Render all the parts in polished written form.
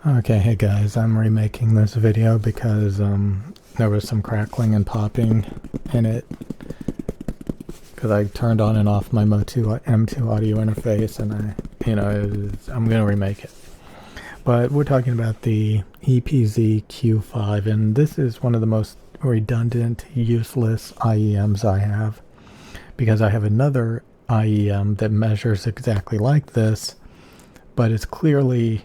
Okay, hey guys, I'm remaking this video because there was some crackling and popping in it because I turned on and off my M2 audio interface, and I'm gonna remake it. But we're talking about the EPZ Q5, and this is one of the most redundant, useless IEMs I have, because I have another IEM that measures exactly like this, but it's clearly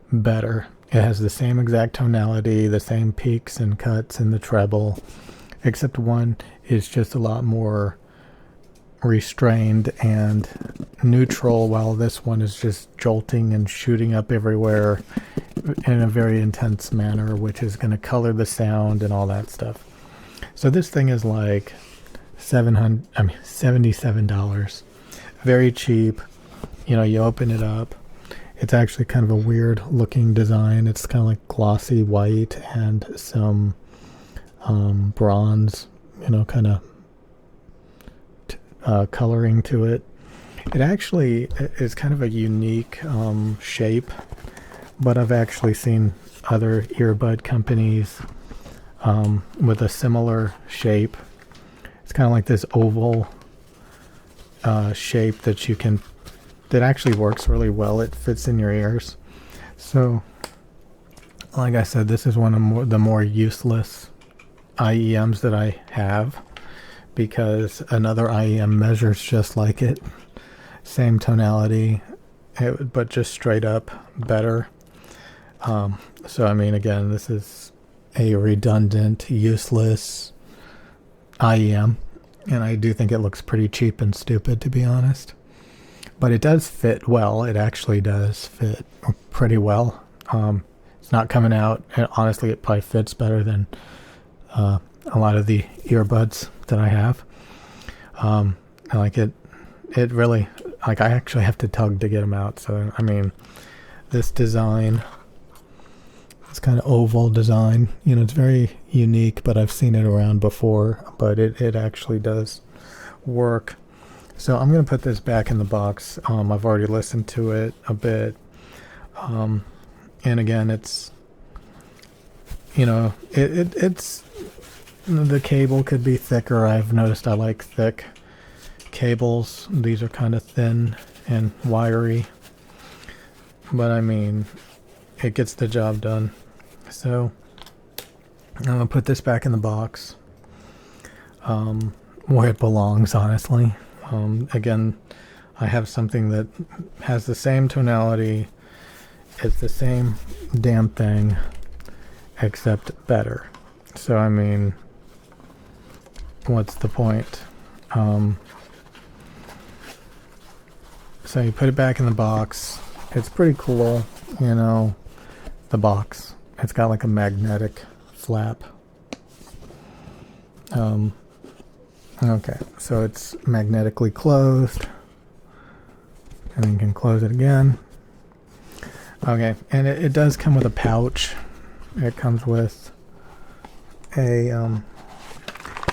better. It has the same exact tonality, the same peaks and cuts in the treble, except one is just a lot more restrained and neutral, while this one is just jolting and shooting up everywhere in a very intense manner, which is going to color the sound and all that stuff. So this thing is like $77. Very cheap. You open it up. It's actually kind of a weird looking design. It's kind of like glossy white and some bronze, kind of coloring to it. It actually is kind of a unique shape, but I've actually seen other earbud companies with a similar shape. It's kind of like this oval shape that actually works really well. It fits in your ears. So, like I said, this is one of the more useless IEMs that I have, because another IEM measures just like it. Same tonality, but just straight up better. So, again, this is a redundant, useless IEM, and I do think it looks pretty cheap and stupid, to be honest. But it does fit well. It actually does fit pretty well. It's not coming out. Honestly, it probably fits better than a lot of the earbuds that I have. I like it. It really, I actually have to tug to get them out. So, this design, this kind of oval design, it's very unique, but I've seen it around before. But it actually does work. So I'm going to put this back in the box. I've already listened to it a bit. And again, it's, it's, the cable could be thicker. I've noticed I like thick cables. These are kind of thin and wiry. But it gets the job done. So I'm going to put this back in the box. Where it belongs, honestly. Again, I have something that has the same tonality. It's the same damn thing, except better. So, what's the point? So you put it back in the box. It's pretty cool, the box. It's got like a magnetic flap. Okay, so it's magnetically closed, and then you can close it again. Okay, and it does come with a pouch. It comes with a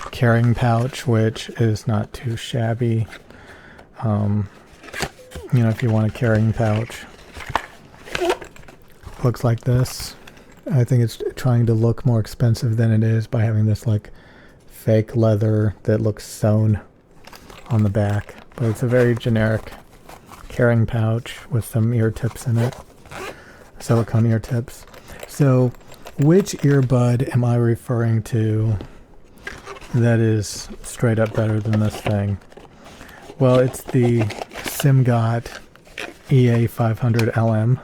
carrying pouch, which is not too shabby. If you want a carrying pouch, looks like this. I think it's trying to look more expensive than it is by having this like fake leather that looks sewn on the back, but it's a very generic carrying pouch with some ear tips in it, silicone ear tips. So which earbud am I referring to that is straight up better than this thing? Well, it's the SIMGOT EA500LM.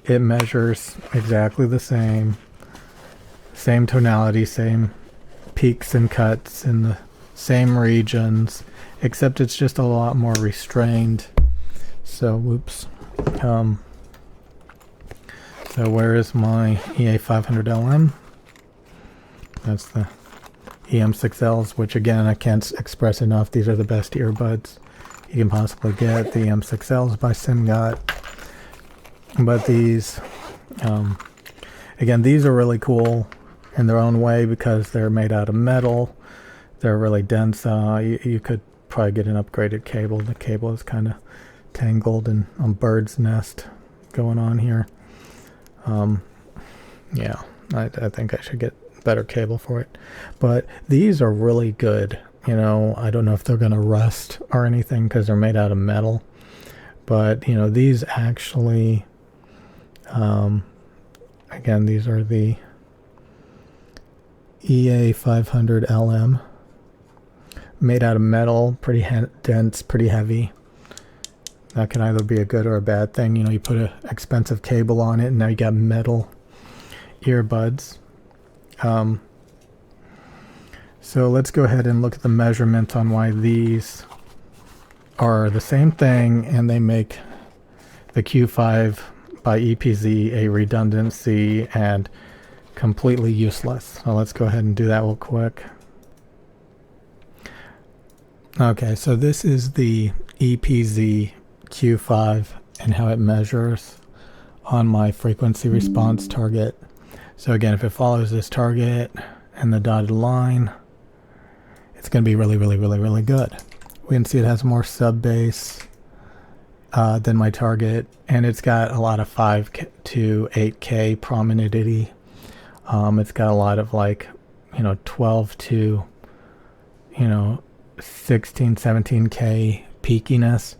It measures exactly the same tonality, same peaks and cuts in the same regions, except it's just a lot more restrained. So, whoops. So where is my EA500LM? That's the EM6Ls, which again, I can't express enough. These are the best earbuds you can possibly get. The EM6Ls by SIMGOT. But these, again, these are really cool in their own way because they're made out of metal. They're really dense. You could probably get an upgraded cable. The cable is kind of tangled and a bird's nest going on here. Yeah, I think I should get better cable for it. But these are really good. You know, I don't know if they're going to rust or anything because they're made out of metal. But, you know, these actually, again, these are the EA500LM. Made out of metal, pretty dense, pretty heavy. That can either be a good or a bad thing. You know, you put an expensive cable on it and now you got metal earbuds. So let's go ahead and look at the measurements on why these are the same thing and they make the Q5 by EPZ a redundancy and completely useless. So let's go ahead and do that real quick. Okay, so this is the EPZ Q5 and how it measures on my frequency response target. So again, if it follows this target and the dotted line, it's going to be really good. We can see it has more sub bass than my target, and it's got a lot of 5 to 8K prominentity. It's got a lot of, like, you know, 12 to, you know, 16, 17K peakiness,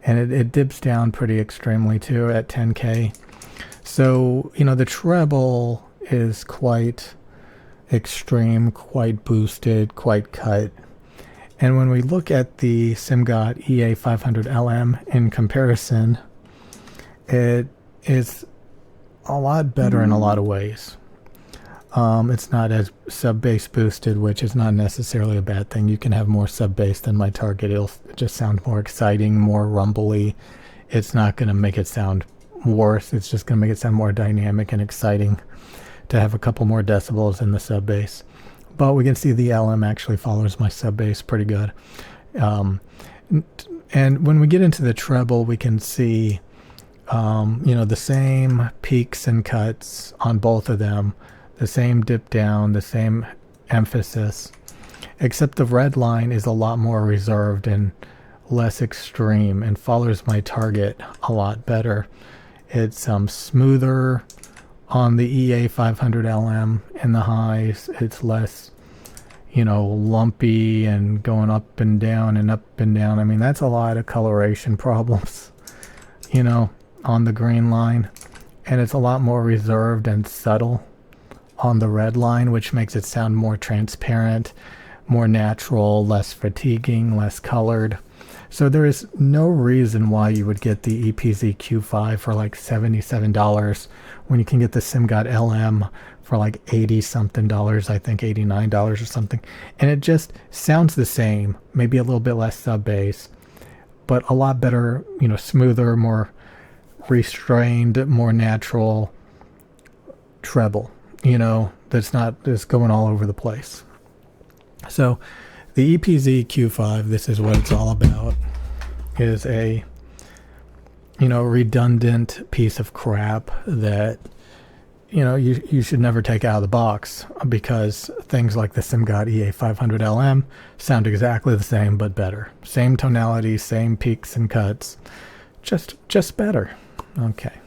and it dips down pretty extremely too at 10K. So, you know, the treble is quite extreme, quite boosted, quite cut. And when we look at the SIMGOT EA500LM in comparison, it is a lot better in a lot of ways. It's not as sub-bass boosted, which is not necessarily a bad thing. You can have more sub-bass than my target. It'll just sound more exciting, more rumbly. It's not going to make it sound worse. It's just going to make it sound more dynamic and exciting to have a couple more decibels in the sub-bass. But we can see the LM actually follows my sub-bass pretty good. And when we get into the treble, we can see, you know, the same peaks and cuts on both of them. The same dip down, the same emphasis, except the red line is a lot more reserved and less extreme and follows my target a lot better. It's smoother on the EA500LM in the highs. It's less, you know, lumpy and going up and down and up and down. I mean, that's a lot of coloration problems, you know, on the green line. And it's a lot more reserved and subtle on the red line, which makes it sound more transparent, more natural, less fatiguing, less colored. So there is no reason why you would get the EPZ Q5 for like $77 when you can get the SIMGOT LM for like $80 something, I think $89 or something. And it just sounds the same, maybe a little bit less sub bass, but a lot better, you know, smoother, more restrained, more natural treble. You know, that's not just going all over the place. So the EPZ Q5, this is what it's all about, is a, you know, redundant piece of crap that, you know, you should never take out of the box, because things like the SIMGOT EA500LM sound exactly the same but better. Same tonality, same peaks and cuts, just better. Okay.